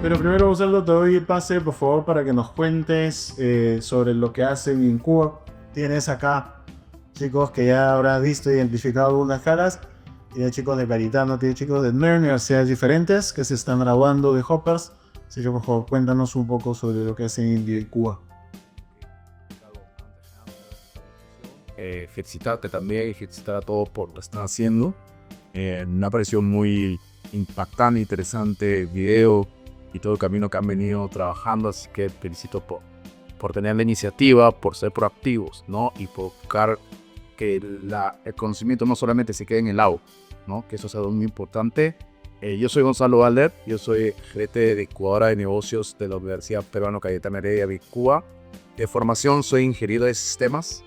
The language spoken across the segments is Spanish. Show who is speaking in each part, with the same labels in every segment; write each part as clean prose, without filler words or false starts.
Speaker 1: Pero primero, Gonzalo, te doy el pase, por favor, para que nos cuentes sobre lo que hacen en Cuba. Tienes acá chicos que ya habrás visto e identificado algunas caras. Tiene chicos de Caritano, tiene chicos de nueve universidades diferentes que se están graduando de Hoppers. Así que, por favor, cuéntanos un poco sobre lo que hacen en Cuba.
Speaker 2: Felicitarte también y felicitar a todos por lo que están haciendo. Me ha parecido muy impactante, interesante el video y todo el camino que han venido trabajando, así que felicito por tener la iniciativa, por ser proactivos, ¿no? Y por buscar que el conocimiento no solamente se quede en el aula, ¿no? Que eso es algo muy importante. Yo soy Gonzalo Valder, yo soy gerente de incubadora de negocios de la Universidad Peruano Cayetano Heredia de Cuba. De formación soy ingeniero de sistemas,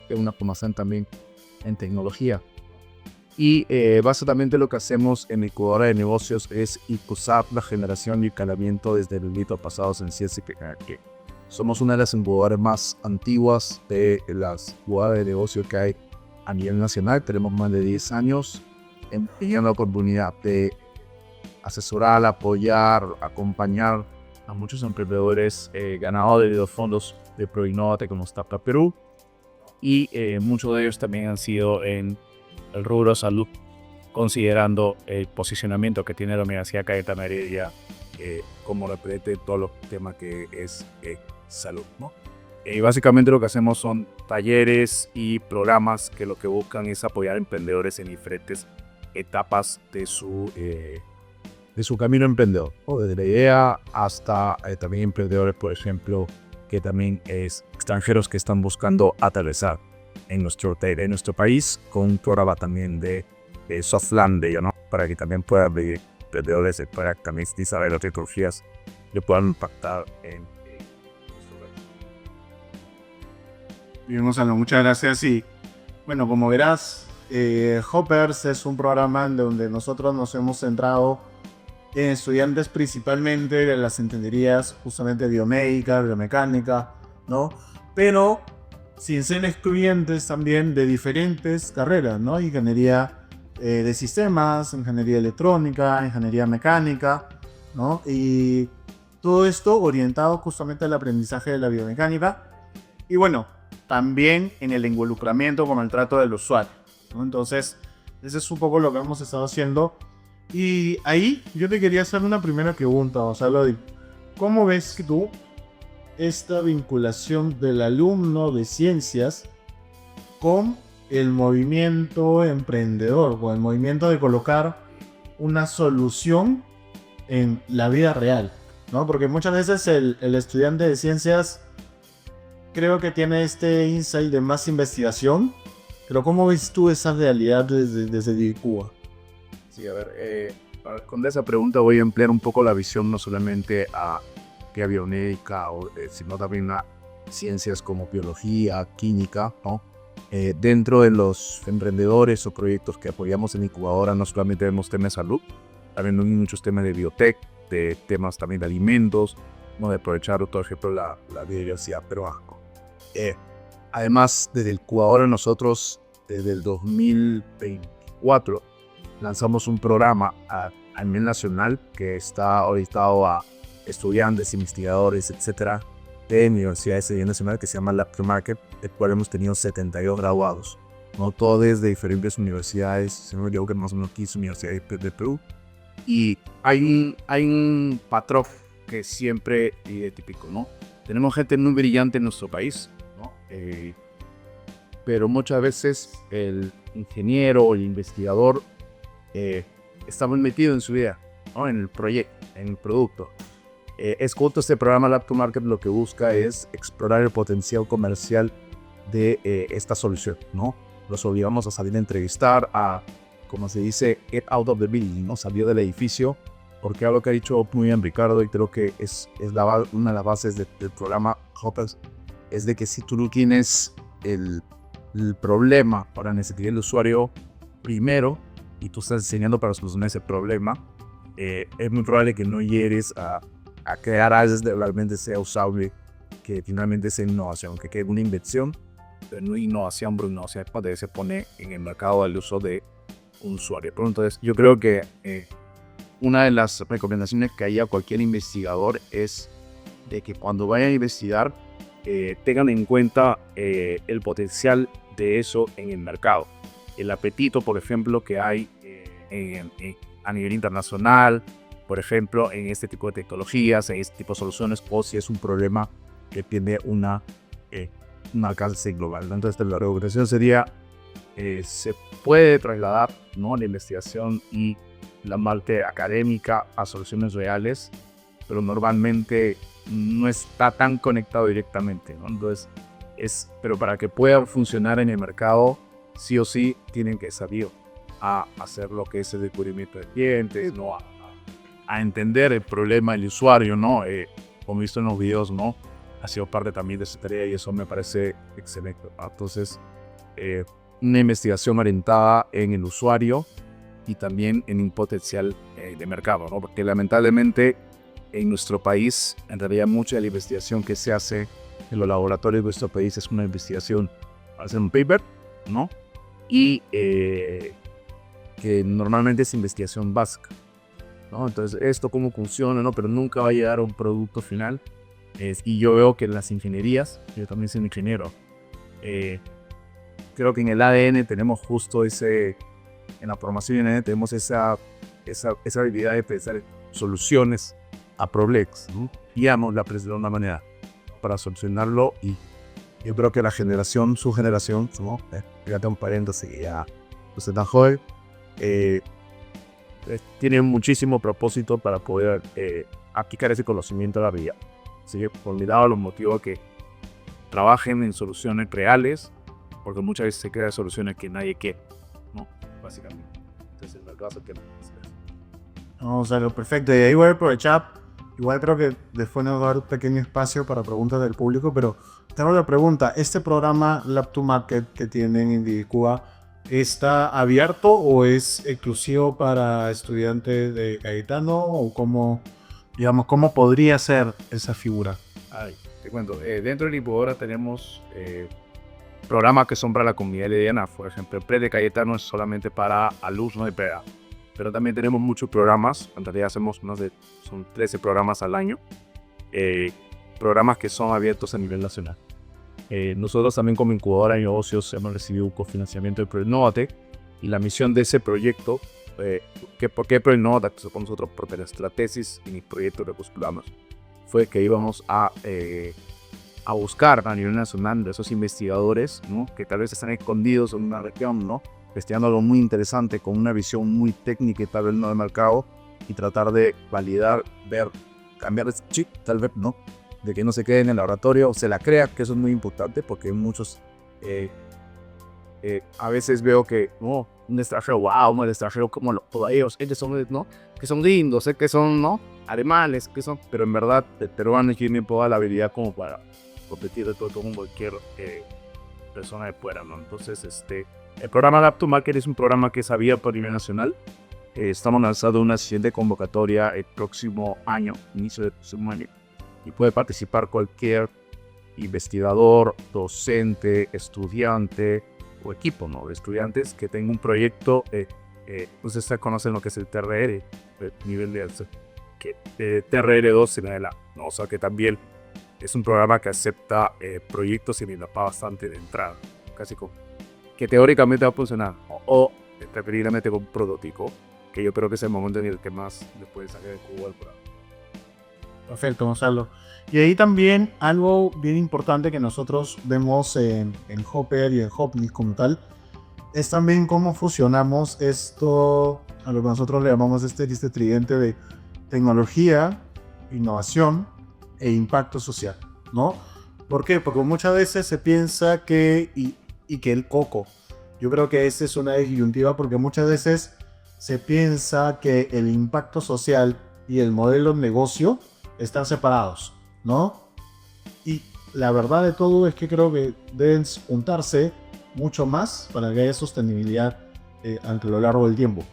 Speaker 2: una formación también en tecnología. Y básicamente lo que hacemos en incubadora de negocios es impulsar la generación y escalamiento desde el mito pasados en ciencia y tecnología. Somos una de las incubadoras más antiguas de las incubadoras de negocios que hay a nivel nacional. Tenemos más de 10 años teniendo la oportunidad de asesorar, apoyar, acompañar a muchos emprendedores ganadores de los fondos de ProInnovate como Startup Perú. Y muchos de ellos también han sido en el rubro salud, considerando el posicionamiento que tiene la Universidad Cayetano Heredia como referente de todo los temas que es salud, ¿no? Básicamente lo que hacemos son talleres y programas que lo que buscan es apoyar a emprendedores en diferentes etapas de su camino emprendedor, ¿no? Desde la idea hasta también emprendedores, por ejemplo, que también es extranjeros que están buscando aterrizar en nuestro país, con un programa también de soft landing, ¿no? Para que también puedan vivir emprendedores para que también saber las tecnologías que puedan impactar en nuestro país.
Speaker 1: Bien, Gonzalo, muchas gracias. Y bueno, como verás, Hoppers es un programa en donde nosotros nos hemos centrado en estudiantes principalmente de las ingenierías justamente biomédica, biomecánica, ¿no? Pero sin ser excluyentes también de diferentes carreras, ¿no? Ingeniería de sistemas, ingeniería electrónica, ingeniería mecánica, ¿no? Y todo esto orientado justamente al aprendizaje de la biomecánica y bueno, también en el involucramiento con el trato del usuario, ¿no? Entonces, ese es un poco lo que hemos estado haciendo. Y ahí yo te quería hacer una primera pregunta, Gonzalo. ¿Cómo ves que tú esta vinculación del alumno de ciencias con el movimiento emprendedor, con el movimiento de colocar una solución en la vida real, ¿no? Porque muchas veces el estudiante de ciencias creo que tiene este insight de más investigación, pero ¿cómo ves tú esa realidad desde Cuba?
Speaker 2: Sí, a ver, para responder esa pregunta voy a emplear un poco la visión no solamente a biomédica, sino también a ciencias como biología, química, ¿no? Dentro de los emprendedores o proyectos que apoyamos en incubadora, no solamente vemos temas de salud, también hay muchos temas de biotech, de temas también de alimentos, ¿no? De aprovechar, por ejemplo, la biodiversidad peruana. Además, desde el incubadora nosotros, desde el 2024, lanzamos un programa a nivel nacional que está orientado a estudiantes, investigadores, etcétera, de universidades a nivel nacional que se llama Lab to Market, el cual hemos tenido 72 graduados, ¿no? Todos desde diferentes universidades, se me olvidó que más o menos 15 universidades de Perú. Y hay un patrón que siempre típico, ¿no? Tenemos gente muy brillante en nuestro país, ¿no? Pero muchas veces el ingeniero o el investigador está muy metido en su vida, ¿no? En el proyecto, en el producto. Es justo este programa Lab to Market lo que busca es explorar el potencial comercial de esta solución, ¿no? Los obligamos a salir a entrevistar, a, como se dice, get out of the building, ¿no? Salir del edificio, porque algo que ha dicho muy bien Ricardo, y creo que es una de las bases del programa Hoppers, es de que si tú no tienes el problema para necesitar el usuario primero, y tú estás enseñando para solucionar ese problema, es muy probable que no llegues a crear algo que realmente sea usable, que finalmente sea innovación, que quede una invención, pero no innovación, pero innovación es se pone en el mercado del uso de un usuario. Pero entonces yo creo que una de las recomendaciones que hay a cualquier investigador es de que cuando vayan a investigar tengan en cuenta el potencial de eso en el mercado. El apetito, por ejemplo, que hay a nivel internacional, por ejemplo, en este tipo de tecnologías, en este tipo de soluciones, o si es un problema que tiene un alcance global, ¿no? Entonces, la recomendación sería, se puede trasladar, ¿no?, la investigación y la parte académica a soluciones reales, pero normalmente no está tan conectado directamente, ¿no? Entonces, pero para que pueda funcionar en el mercado, sí o sí tienen que salir a hacer lo que es el descubrimiento de clientes, ¿no? A entender el problema del usuario, ¿no? Como he visto en los videos, ¿no? Ha sido parte también de esa tarea y eso me parece excelente, ¿no? Entonces, una investigación orientada en el usuario y también en un potencial de mercado, ¿no? Porque lamentablemente en nuestro país, en realidad mucha de la investigación que se hace en los laboratorios de nuestro país es una investigación, hacer un paper, ¿no? Y que normalmente es investigación básica, ¿no? Entonces, esto cómo funciona, ¿no? Pero nunca va a llegar a un producto final. Y yo veo que en las ingenierías, yo también soy un ingeniero, creo que en el ADN tenemos justo en la programación de ADN tenemos esa habilidad de pensar soluciones a problemas, ¿no? Digamos, la de una manera para solucionarlo, y yo creo que su generación, ¿no? Fíjate un paréntesis, ya usted tan joven, tiene muchísimo propósito para poder aplicar ese conocimiento a la vida. Así que por mi lado los motivo a que trabajen en soluciones reales, porque muchas veces se crean soluciones que nadie quiere, ¿no? Básicamente. Entonces el mercado se queda.
Speaker 1: No, o sea, lo perfecto. Y ahí voy a aprovechar. Igual creo que después nos va a dar un pequeño espacio para preguntas del público, pero tengo la pregunta. ¿Este programa Lab to Market que tienen en Indicua está abierto o es exclusivo para estudiantes de Cayetano? ¿O cómo, digamos, cómo podría ser esa figura?
Speaker 2: Ay, te cuento. Dentro de la incubadora tenemos programas que son para la comunidad herediana. Por ejemplo, el PRE de Cayetano es solamente para alumnos de PEA. Pero también tenemos muchos programas, en realidad hacemos son 13 programas al año, programas que son abiertos a nivel nacional. Nosotros también como incubadora de negocios hemos recibido un cofinanciamiento del Proyecto Innovatec, y la misión de ese proyecto, ¿por qué Proyecto Innovatec? Nosotros, porque nuestra tesis y mi proyecto de postulamos fue que íbamos a buscar a nivel nacional de esos investigadores, ¿no?, que tal vez están escondidos en una región, ¿no?, investigando algo muy interesante con una visión muy técnica y tal vez no de mercado, y tratar de validar, ver, cambiar ese chip, tal vez, ¿no?, de que no se quede en el laboratorio o se la crea, que eso es muy importante, porque muchos a veces veo que no, un extranjero, wow, un extranjero como los ellos son, ¿no?, que son lindos, que son, ¿no?, animales, que son, pero en verdad el peruano tiene toda la habilidad como para competir de todo con cualquier persona de fuera, ¿no? Entonces, el programa Lab to Market es un programa que es abierto a nivel nacional. Estamos lanzando una siguiente convocatoria el próximo año, inicio del próximo año, y puede participar cualquier investigador, docente, estudiante o equipo, ¿no?, de estudiantes que tenga un proyecto. Ustedes conocen lo que es el TRR, el nivel de TRR2 en adelante, ¿no? O sea que también es un programa que acepta proyectos y le da bastante de entrada, casi como que teóricamente va a funcionar, o preferiblemente con un prototipo, que yo creo que es el momento en el que más le puede sacar el jugo al programa.
Speaker 1: Perfecto, Gonzalo. Y ahí también algo bien importante que nosotros vemos en Hopper y en Hopnis como tal, es también cómo fusionamos esto, a lo que nosotros le llamamos este tridente de tecnología, innovación e impacto social, ¿no? ¿Por qué? Porque muchas veces se piensa que, y que el coco, yo creo que esa es una disyuntiva, porque muchas veces se piensa que el impacto social y el modelo de negocio están separados, ¿no? Y la verdad de todo es que creo que deben juntarse mucho más para que haya sostenibilidad a lo largo del tiempo.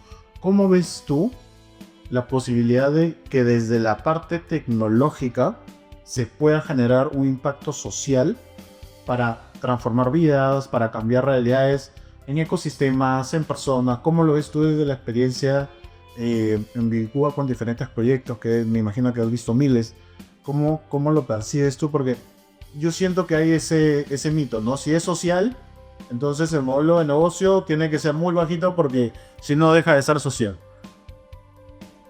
Speaker 1: ¿Cómo ves tú la posibilidad de que desde la parte tecnológica se pueda generar un impacto social para transformar vidas, para cambiar realidades en ecosistemas, en personas? ¿Cómo lo ves tú desde la experiencia en Vicuba con diferentes proyectos que me imagino que has visto miles. ¿Cómo lo percibes tú? Porque yo siento que hay ese mito, ¿no? Si es social, entonces el modelo de negocio tiene que ser muy bajito porque si no deja de ser social.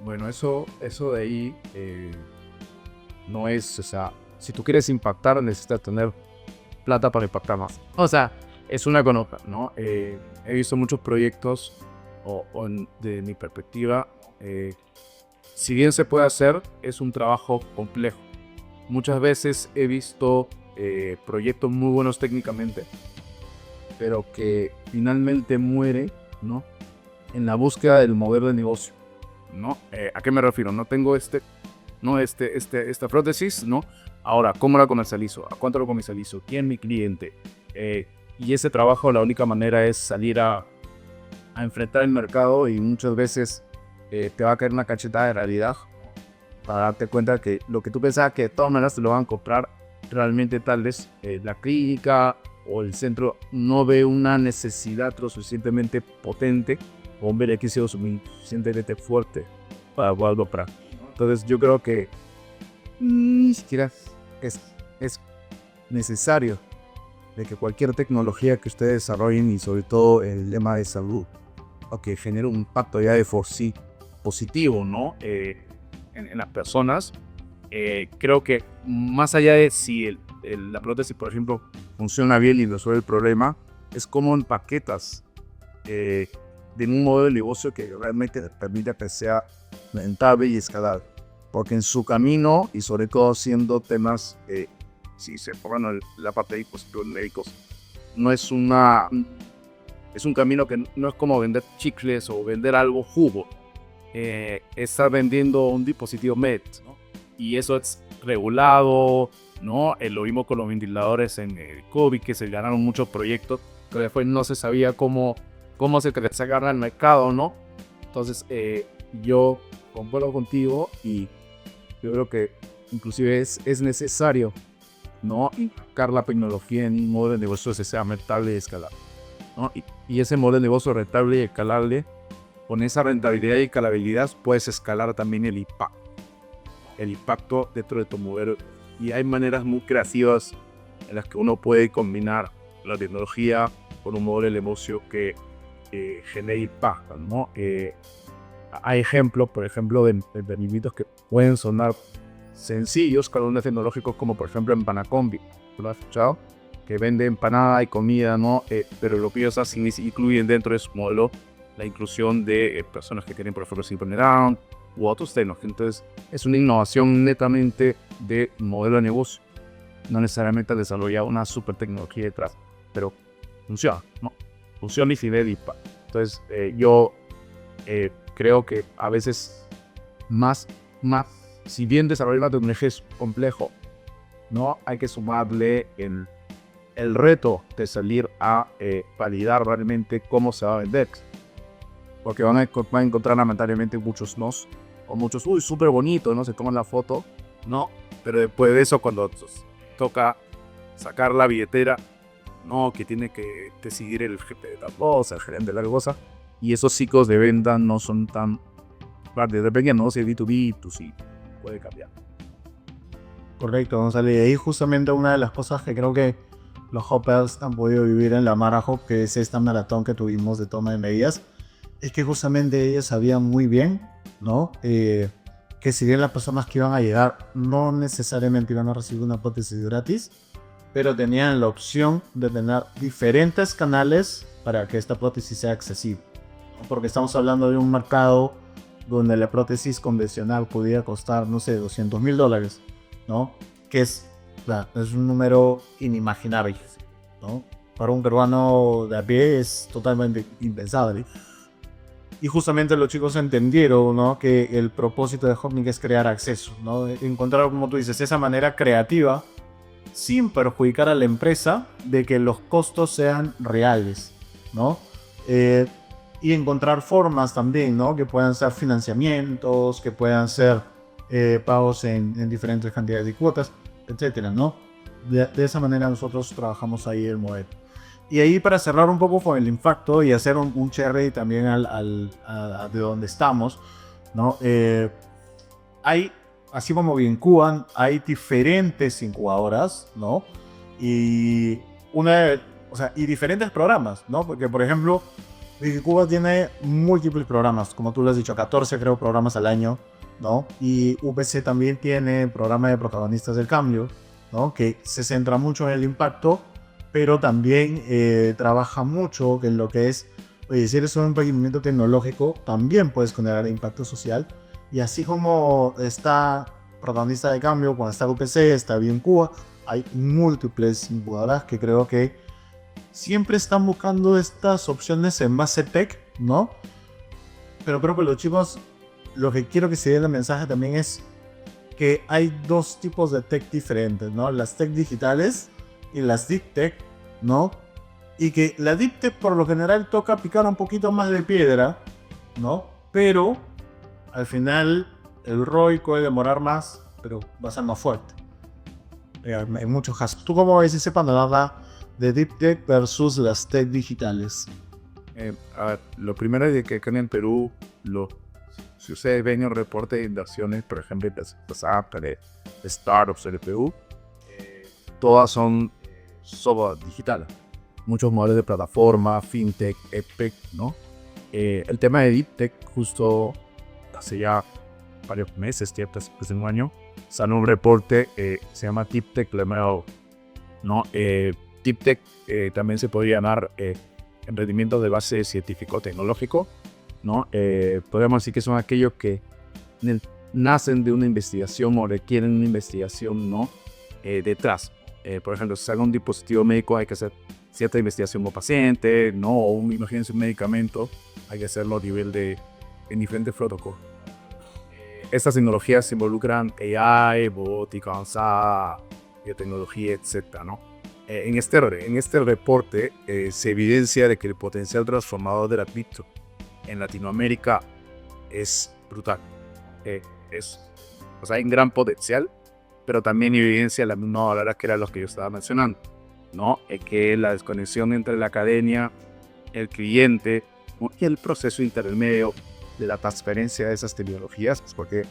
Speaker 2: Bueno, eso de ahí no es, o sea, si tú quieres impactar necesitas tener plata para impactar más. O sea, es una con otra, ¿no? He visto muchos proyectos, de mi perspectiva, si bien se puede hacer, es un trabajo complejo. Muchas veces he visto proyectos muy buenos técnicamente, pero que finalmente muere, ¿no? En la búsqueda del modelo de negocio, ¿no? ¿A qué me refiero? No tengo esta prótesis, ¿no? Ahora, ¿cómo la comercializo? ¿A cuánto lo comercializo? ¿Quién es mi cliente? Y ese trabajo, la única manera es salir a enfrentar el mercado, y muchas veces te va a caer una cachetada de realidad para darte cuenta que lo que tú pensabas que de todas maneras te lo van a comprar, realmente tal vez la clínica o el centro no ve una necesidad lo suficientemente potente o un beneficio suficientemente fuerte para poderlo comprar. Entonces yo creo que ni siquiera es necesario de que cualquier tecnología que ustedes desarrollen, y sobre todo el tema de salud, o que genere un impacto ya de por sí positivo, ¿no? En las personas, creo que más allá de si la prótesis, por ejemplo, funciona bien y resuelve el problema, es cómo empaquetas de un modelo de negocio que realmente permita que sea rentable y escalable. Porque en su camino, y sobre todo siendo temas, si se pongan la parte de dispositivos médicos, no es es un camino que no es como vender chicles o vender algo jugo. Estar vendiendo un dispositivo médico, ¿no? Y eso es regulado, ¿no? Lo vimos con los ventiladores en el COVID, que se ganaron muchos proyectos, pero después no se sabía cómo se agarra el mercado, ¿no? Entonces, yo concuerdo contigo, y yo creo que inclusive es necesario, ¿no? Sacar la tecnología en un modelo de negocio que sea rentable y escalable, ¿no? Y ese modelo de negocio rentable y escalable, con esa rentabilidad y escalabilidad, puedes escalar también el impacto dentro de tu modelo. Y hay maneras muy creativas en las que uno puede combinar la tecnología con un modelo de negocio que genere impacto, ¿no? Hay ejemplos, por ejemplo, de emprendimientos que pueden sonar sencillos con unos tecnológicos, como por ejemplo Empanacombi, ¿lo has escuchado? Que vende empanada y comida, ¿no? Pero lo que ellos hacen es incluyen dentro de su modelo la inclusión de personas que tienen, por ejemplo, síndrome de Down u otros temas. Entonces, es una innovación netamente de modelo de negocio. No necesariamente desarrollar una super tecnología detrás, pero funciona, ¿no? Funciona y genera impacto. Entonces, yo creo que a veces más, si bien desarrollar una tecnología es complejo, ¿no? Hay que sumarle el reto de salir a validar realmente cómo se va a vender. Porque van a encontrar lamentablemente muchos nos, o muchos, súper bonito, ¿no? Se toman la foto, ¿no? Pero después de eso, cuando toca sacar la billetera, ¿no? Que tiene que decidir el jefe de tal cosa, el gerente de tal cosa, y esos ciclos de venta no son tan... Depende, ¿no? Si es B2B, B2C, puede cambiar.
Speaker 1: Correcto, Gonzalo. Y ahí justamente una de las cosas que creo que los hoppers han podido vivir en la Marathon, que es esta maratón que tuvimos de toma de medidas, es que justamente ellos sabían muy bien, ¿no? Que si bien las personas que iban a llegar no necesariamente iban a recibir una prótesis gratis, pero tenían la opción de tener diferentes canales para que esta prótesis sea accesible, ¿no? Porque estamos hablando de un mercado donde la prótesis convencional podía costar, no sé, $200,000, ¿no? Que es un número inimaginable, ¿no? Para un peruano de a pie es totalmente impensable. Y justamente los chicos entendieron, ¿no? Que el propósito de Hopnik es crear acceso, ¿no? Encontrar, como tú dices, esa manera creativa sin perjudicar a la empresa de que los costos sean reales, ¿no? Y encontrar formas también, ¿no? Que puedan ser financiamientos, que puedan ser pagos en diferentes cantidades de cuotas, etcétera, ¿no? De esa manera nosotros trabajamos ahí el modelo. Y ahí para cerrar un poco con el impacto y hacer un cherry también de donde estamos, ¿no? Hay, así como Vincuban, hay diferentes incubadoras, ¿no? Y, y diferentes programas, ¿no? Porque, por ejemplo, Vincuba tiene múltiples programas, como tú lo has dicho, 14 creo programas al año, ¿no? Y UPC también tiene programa de protagonistas del cambio, ¿no? Que se centra mucho en el impacto, pero también trabaja mucho en lo que es, oye, si eres un emprendimiento tecnológico, también puedes generar impacto social. Y así como está protagonista de cambio, cuando está UPC, está bien Cuba, hay múltiples incubadoras que creo que siempre están buscando estas opciones en base tech, ¿no? Pero creo que los chicos, lo que quiero que se dé el mensaje también es que hay dos tipos de tech diferentes, ¿no? Las tech digitales y las deep tech, ¿no? Y que la deep tech por lo general toca picar un poquito más de piedra, ¿no? Pero al final el ROI puede demorar más, pero va a ser más fuerte. En muchos casos. ¿Tú cómo ves ese panorama de deep tech versus las tech digitales?
Speaker 2: A ver, lo primero es que acá en Perú, si ustedes ven el reporte de inversiones, por ejemplo, de startups del Perú, todas son software digital. Muchos modelos de plataforma, fintech, edtech, ¿no? El tema de deep tech, justo hace ya varios meses, después de un año, sale un reporte, se llama Deep Tech Lemao, ¿no? Deep Tech también se podría llamar emprendimiento de base científico-tecnológico, ¿no? Podríamos decir que son aquellos que nacen de una investigación o requieren una investigación, ¿no? Detrás. Por ejemplo, si sale un dispositivo médico, hay que hacer cierta investigación con paciente, ¿no? O imagínense un medicamento, hay que hacerlo a nivel en diferentes protocolos. Estas tecnologías involucran AI, robótica avanzada, biotecnología, etc., ¿no? En este reporte se evidencia de que el potencial transformador de la cripto en Latinoamérica es brutal. Hay un gran potencial, pero también evidencia la misma barrera que era lo que yo estaba mencionando, ¿no? Que la desconexión entre la academia, el cliente y el proceso intermedio de la transferencia de esas tecnologías, porque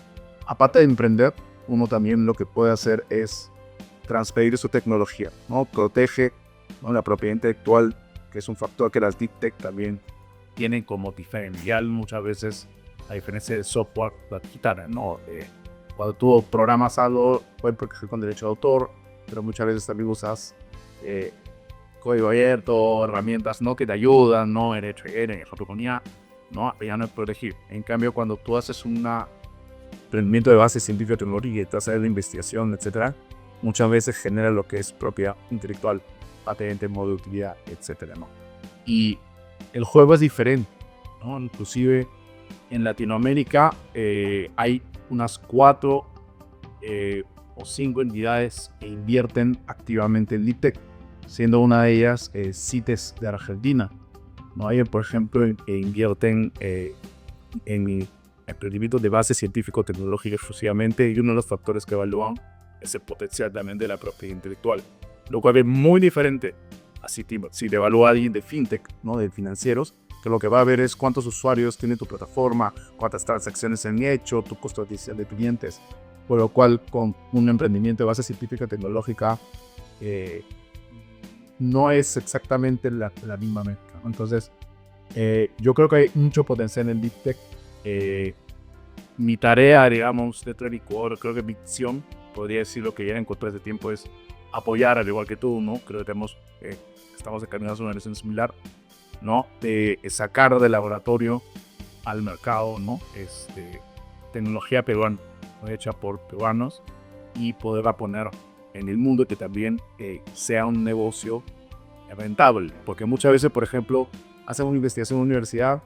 Speaker 2: aparte de emprender, uno también lo que puede hacer es transferir su tecnología, ¿no? Protege, ¿no?, la propiedad intelectual, que es un factor que las deep tech también tienen como diferencial muchas veces, a diferencia del software digital, ¿no? Cuando tú programas algo, puede proteger con derecho de autor, pero muchas veces también usas código abierto, herramientas, ¿no?, que te ayudan, ¿no? En hotopología, ¿no? Ya no es protegido. En cambio, cuando tú haces un emprendimiento de base científico-tecnológica y te haces la investigación, etcétera, muchas veces genera lo que es propiedad intelectual, patente, modo de utilidad, etcétera, ¿no? Y el juego es diferente, ¿no? Inclusive en Latinoamérica hay unas 4 o 5 entidades que invierten activamente en LeadTech, siendo una de ellas CITES de Argentina, ¿no? Hay, por ejemplo, que invierten en emprendimientos de base científico-tecnológica exclusivamente, y uno de los factores que evalúan es el potencial también de la propiedad intelectual, lo cual es muy diferente a si te evalúa alguien de fintech, ¿no?, de financieros, que lo que va a ver es cuántos usuarios tiene tu plataforma, cuántas transacciones se han hecho, tu costo de adquisición de clientes, por lo cual con un emprendimiento de base científica tecnológica no es exactamente la misma meta, ¿no? Entonces yo creo que hay mucho potencial en Deep Tech. Mi tarea, digamos, de Trevicore, creo que mi misión, podría decir lo que ya encontré este tiempo, es apoyar, al igual que tú, ¿no? Creo que estamos encaminados a una dirección similar, ¿no? De sacar del laboratorio al mercado, ¿no? Tecnología peruana, ¿no?, hecha por peruanos, y poderla poner en el mundo, que también sea un negocio rentable. Porque muchas veces, por ejemplo, hacen una investigación en una universidad,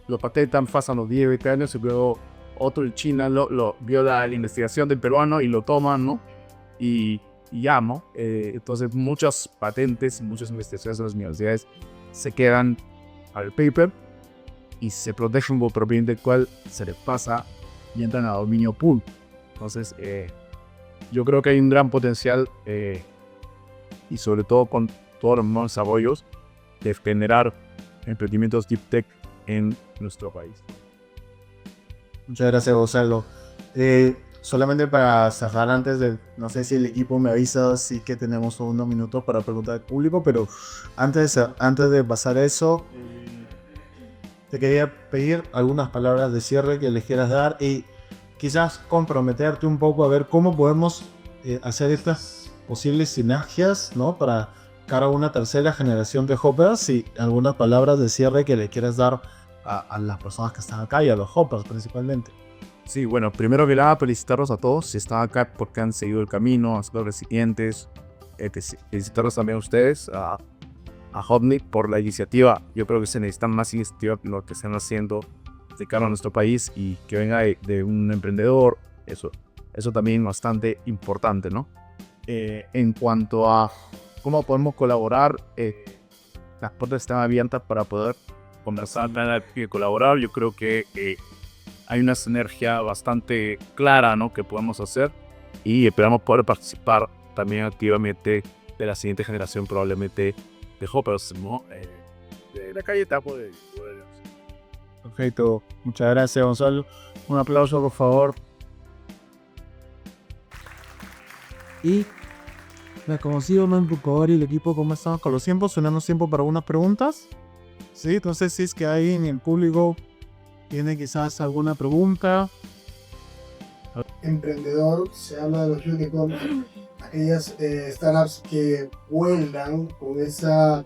Speaker 2: lo patentan, pasan los 10, 20 años, y luego otro en China lo vio la investigación del peruano y lo toman, ¿no? Y ya, ¿no? Entonces muchas patentes, muchas investigaciones en las universidades se quedan al paper y se protegen por propiedad intelectual, se les pasa y entran a dominio público. Entonces yo creo que hay un gran potencial y sobre todo con todos los nuevos desarrollos, de generar emprendimientos deep tech en nuestro país.
Speaker 1: Muchas gracias, Gonzalo. Solamente para cerrar antes de, no sé si el equipo me avisa si que tenemos unos minutos para preguntar al público, pero antes de pasar a eso, te quería pedir algunas palabras de cierre que les quieras dar y quizás comprometerte un poco a ver cómo podemos hacer estas posibles sinergias, ¿no? Para cara a una tercera generación de hoppers y algunas palabras de cierre que le quieras dar a las personas que están acá y a los hoppers principalmente.
Speaker 2: Sí, bueno, primero que nada, felicitarlos a todos si están acá porque han seguido el camino, han sido resilientes. Felicitarlos también a ustedes, a Hopnik por la iniciativa. Yo creo que se necesitan más iniciativas que lo que están haciendo de cara a nuestro país y que venga de un emprendedor. Eso también es bastante importante, ¿no? En cuanto a cómo podemos colaborar, las puertas están abiertas para poder conversar y colaborar. Yo creo que hay una sinergia bastante clara, ¿no?, que podemos hacer y esperamos poder participar también activamente de la siguiente generación, probablemente de hoppers, ¿no? De la calle Tapo de...
Speaker 1: Perfecto, muchas gracias, Gonzalo. Un aplauso, por favor. Y me conocido el emprendedor y el equipo, ¿cómo estamos con los tiempos? ¿Tenemos tiempo para unas preguntas? Sí, entonces si es que hay en el público tiene quizás alguna pregunta.
Speaker 3: Emprendedor, se habla de los unicorns, aquellas startups que vuelan con esa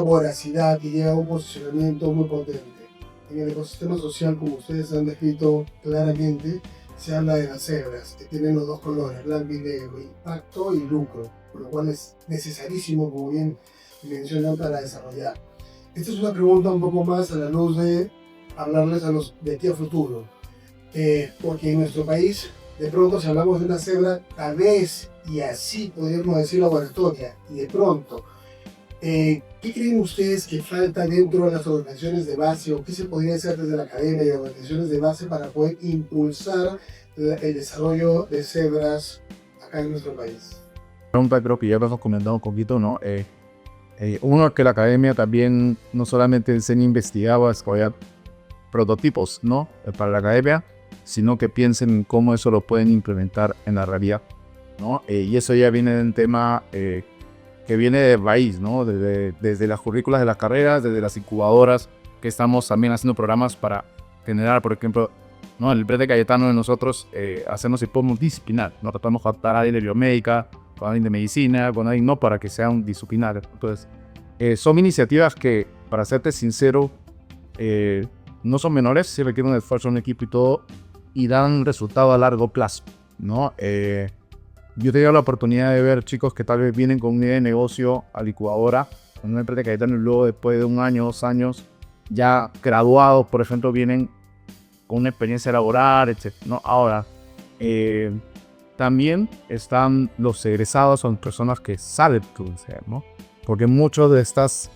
Speaker 3: voracidad y llegan a un posicionamiento muy potente. En el ecosistema social, como ustedes han descrito claramente, se habla de las cebras, que tienen los dos colores, blanco y negro, impacto y lucro, por lo cual es necesarísimo, como bien mencionan, para desarrollar. Esta es una pregunta un poco más a la luz de hablarles a los de aquí a futuro, porque en nuestro país, de pronto, si hablamos de una cebra, tal vez, y así podríamos decir laboratoria, y de pronto, ¿qué creen ustedes que falta dentro de las organizaciones de base o qué se podría hacer desde la academia y las organizaciones de base para poder impulsar el desarrollo de cebras acá en nuestro país?
Speaker 2: Pregunta, creo que ya lo hemos comentado un poquito, ¿no? Uno, que la academia también no solamente enseña a investigar o a desarrollar prototipos, ¿no?, para la academia, sino que piensen en cómo eso lo pueden implementar en la realidad, ¿no? Y eso ya viene de un tema que viene de raíz, ¿no? Desde las currículas de las carreras, desde las incubadoras, que estamos también haciendo programas para generar, por ejemplo, ¿no?, el Brete Cayetano de nosotros, hacernos equipo multidisciplinar, ¿no? Tratamos de adaptar a alguien de biomédica, con alguien de medicina, con alguien no, para que sea un disciplinar. Entonces, son iniciativas que, para serte sincero, no son menores, sí requieren un esfuerzo en equipo y todo, y dan resultado a largo plazo, ¿no? Yo he tenido la oportunidad de ver chicos que tal vez vienen con una idea de negocio a la incubadora, con una empresa que están, y luego después de 1 año, 2 años, ya graduados, por ejemplo, vienen con una experiencia laboral, etc., ¿no? Ahora, también están los egresados, son personas que saben producir, ¿no? Porque muchos de esos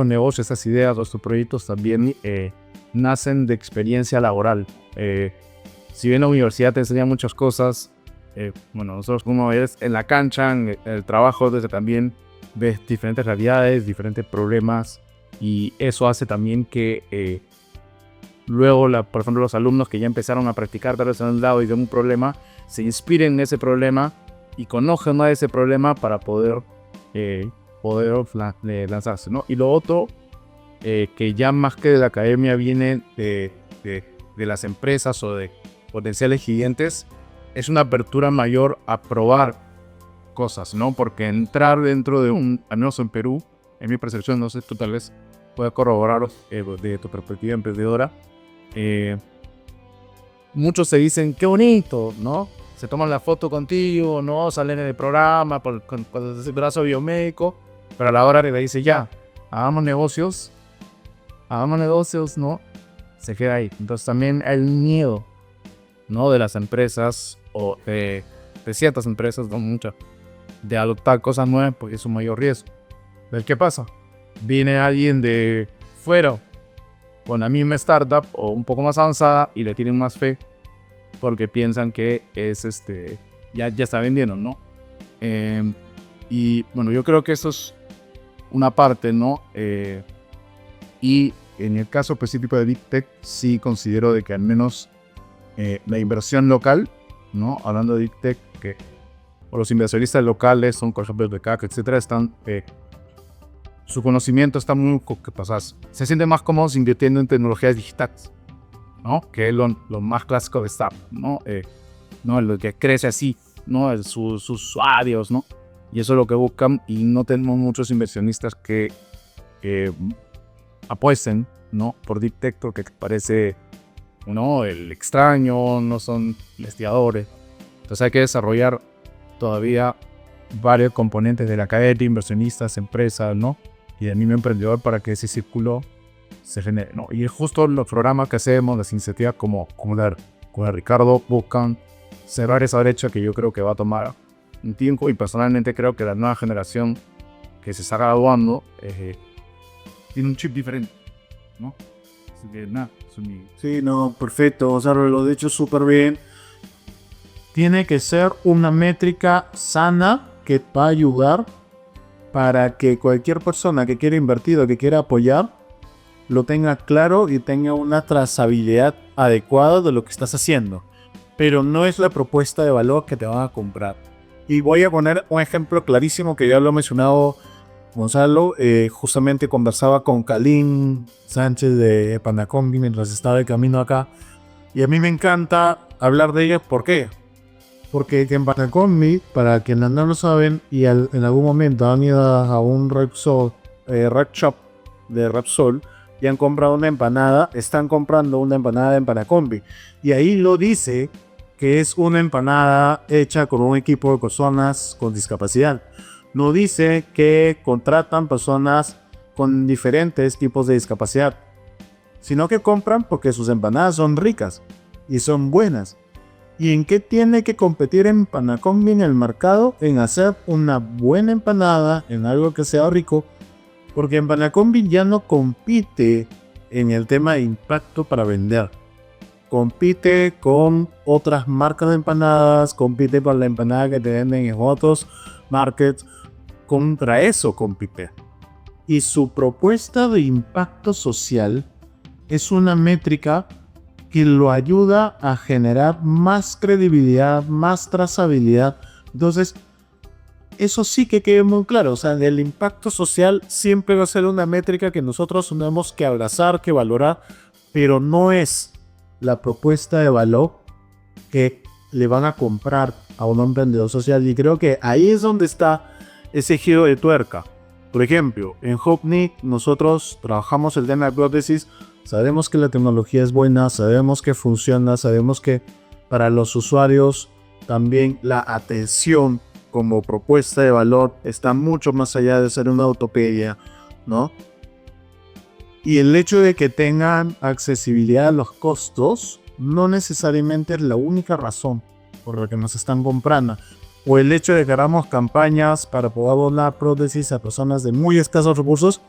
Speaker 2: negocios, estas ideas, estos proyectos también nacen de experiencia laboral. Si bien la universidad te enseña muchas cosas, bueno, nosotros, como ves, en la cancha, en el trabajo, desde también ves diferentes realidades, diferentes problemas, y eso hace también que luego, por ejemplo, los alumnos que ya empezaron a practicar tal vez en un lado y de un problema, se inspiren en ese problema y conozcan más de ese problema para poder lanzarse, ¿no? Y lo otro, que ya más que de la academia viene de las empresas o de potenciales clientes, es una apertura mayor a probar cosas, ¿no? Porque entrar dentro de al menos en Perú, en mi percepción, no sé, tú tal vez puedes corroborar de tu perspectiva emprendedora, muchos se dicen, qué bonito, ¿no? Se toman la foto contigo, ¿no? Salen en el programa con el brazo biomédico, pero a la hora le dice, ya, hagamos negocios, ¿no? Se queda ahí. Entonces también el miedo, ¿no?, de las empresas o de ciertas empresas, no muchas, de adoptar cosas nuevas porque es un mayor riesgo. Pero ¿qué pasa? Viene alguien de fuera con la misma startup o un poco más avanzada y le tienen más fe porque piensan que es ya está vendiendo, ¿no? Y bueno, yo creo que eso es una parte, ¿no? Y en el caso específico de Deep Tech, sí considero de que al menos la inversión local, ¿no? Hablando de Deep Tech, que o los inversionistas locales, son por ejemplo de CAC, etcétera, están, su conocimiento está muy, ¿qué pasas? Se sienten más cómodos invirtiendo en tecnologías digitales, ¿no? Que es lo más clásico de startup, ¿no? ¿No? Lo que crece así, ¿no? Sus usuarios, ¿no? Y eso es lo que buscan, y no tenemos muchos inversionistas que apuesten, ¿no? Por Deep Tech, porque parece, ¿no? El extraño, no son investigadores. Entonces hay que desarrollar todavía varios componentes de la cadena de inversionistas, empresas, ¿no? Y del mismo emprendedor para que ese círculo se genere, ¿no? Y es justo los programas que hacemos, las iniciativas como la de Ricardo, buscan cerrar esa brecha que yo creo que va a tomar un tiempo, y personalmente creo que la nueva generación que se está graduando tiene un chip diferente, ¿no? Así que nada, eso es mi...
Speaker 1: Sí, no, perfecto, Gonzalo, lo he dicho súper bien. Tiene que ser una métrica sana que va a ayudar para que cualquier persona que quiera invertir o que quiera apoyar lo tenga claro y tenga una trazabilidad adecuada de lo que estás haciendo. Pero no es la propuesta de valor que te van a comprar. Y voy a poner un ejemplo clarísimo que ya lo ha mencionado Gonzalo. Justamente conversaba con Kalin Sánchez de Panacombi mientras estaba de camino acá. Y a mí me encanta hablar de ella. ¿Por qué? Porque en Panacombi, para quienes no lo saben y en algún momento han ido a un Repsol de Repsol y han comprado una empanada, están comprando una empanada en Panacombi. Y ahí lo dice que es una empanada hecha con un equipo de personas con discapacidad. No dice que contratan personas con diferentes tipos de discapacidad, sino que compran porque sus empanadas son ricas y son buenas. ¿Y en qué tiene que competir en Panacombi en el mercado? En hacer una buena empanada, en algo que sea rico, porque en Panacombi ya no compite en el tema de impacto para vender. Compite con otras marcas de empanadas, compite con la empanada que te venden en otros markets, contra eso compite. Y su propuesta de impacto social es una métrica que lo ayuda a generar más credibilidad, más trazabilidad. Entonces, eso sí que quede muy claro. O sea, el impacto social siempre va a ser una métrica que nosotros tenemos que abrazar, que valorar, pero no es la propuesta de valor que le van a comprar a un emprendedor social. Y creo que ahí es donde está ese giro de tuerca. Por ejemplo, en Hopnik nosotros trabajamos el tema de prótesis. Sabemos que la tecnología es buena, sabemos que funciona, sabemos que para los usuarios también la atención como propuesta de valor está mucho más allá de ser una ortopedia, ¿no? Y el hecho de que tengan accesibilidad a los costos no necesariamente es la única razón por la que nos están comprando. O el hecho de que hagamos campañas para poder donar prótesis a personas de muy escasos recursos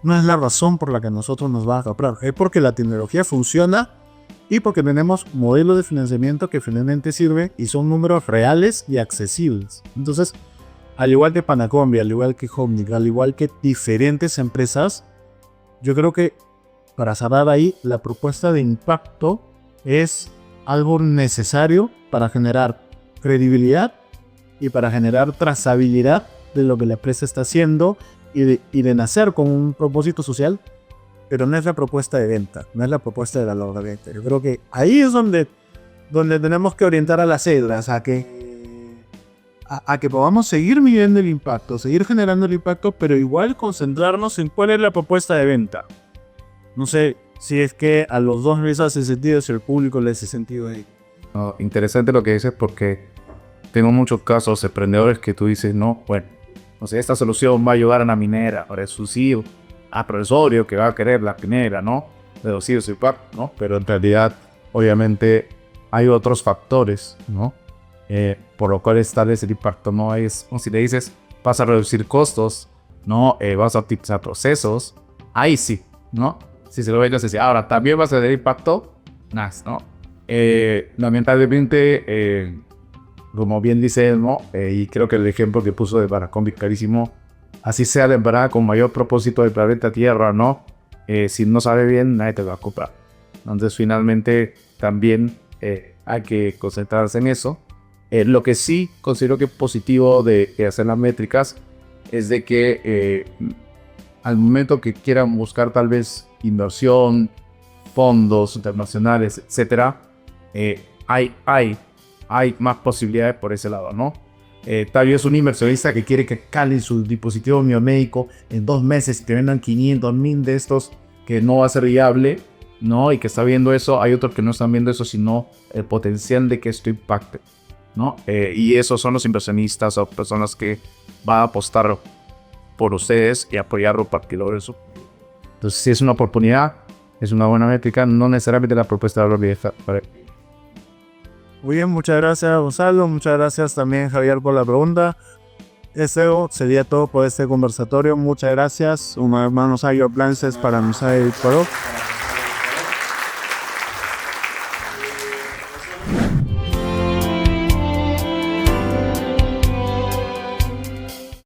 Speaker 1: no es la razón por la que nosotros nos van a comprar. Es porque la tecnología funciona y porque tenemos modelos de financiamiento que finalmente sirven y son números reales y accesibles. Entonces, al igual que Panacombi, al igual que Hopnik, al igual que diferentes empresas, yo creo que para cerrar ahí, la propuesta de impacto es algo necesario para generar credibilidad y para generar trazabilidad de lo que la empresa está haciendo y de nacer con un propósito social, pero no es la propuesta de venta, no es la propuesta de valor de venta. Yo creo que ahí es donde tenemos que orientar a las cédulas, a que podamos seguir midiendo el impacto, seguir generando el impacto, pero igual concentrarnos en cuál es la propuesta de venta. No sé si es que a los dos les hace sentido, si al público le hace sentido ahí.
Speaker 2: No, interesante lo que dices, porque tengo muchos casos de emprendedores que tú dices, no, bueno, no sé, esta solución va a ayudar a una minera, ahora es suicidio, profesorio que va a querer la minera, ¿no? Reducir su impacto, ¿no? Pero en realidad, obviamente, hay otros factores, ¿no? Por lo cual tal vez el impacto no es, como si le dices, vas a reducir costos, ¿no? Vas a optimizar procesos, ahí sí, ¿no? Si se lo ven, entonces, ahora, ¿también vas a tener impacto? Nice, ¿no? Lamentablemente, como bien dice él, ¿no? Y creo que el ejemplo que puso de Panacombi clarísimo, así sea temporada con mayor propósito del planeta Tierra, ¿no? Si no sabe bien, nadie te va a comprar. Entonces, finalmente, también hay que concentrarse en eso. Lo que sí considero que es positivo de hacer las métricas es de que al momento que quieran buscar tal vez inversión, fondos internacionales, etcétera, hay más posibilidades por ese lado, ¿no? Tal vez un inversionista que quiere que calen su dispositivo biomédico en 2 meses y te vendan 500,000 de estos, que no va a ser viable, ¿no? Y que está viendo eso. Hay otros que no están viendo eso, sino el potencial de que esto impacte, ¿no? Y esos son los inversionistas o personas que van a apostar por ustedes y apoyarlo para que logren eso. Entonces, si es una oportunidad, es una buena métrica, no necesariamente la propuesta de la vieja.
Speaker 1: Muy bien, muchas gracias Gonzalo, muchas gracias también Javier por la pregunta. Eso sería todo por este conversatorio. Muchas gracias. Una vez más nos hay planes para nos hay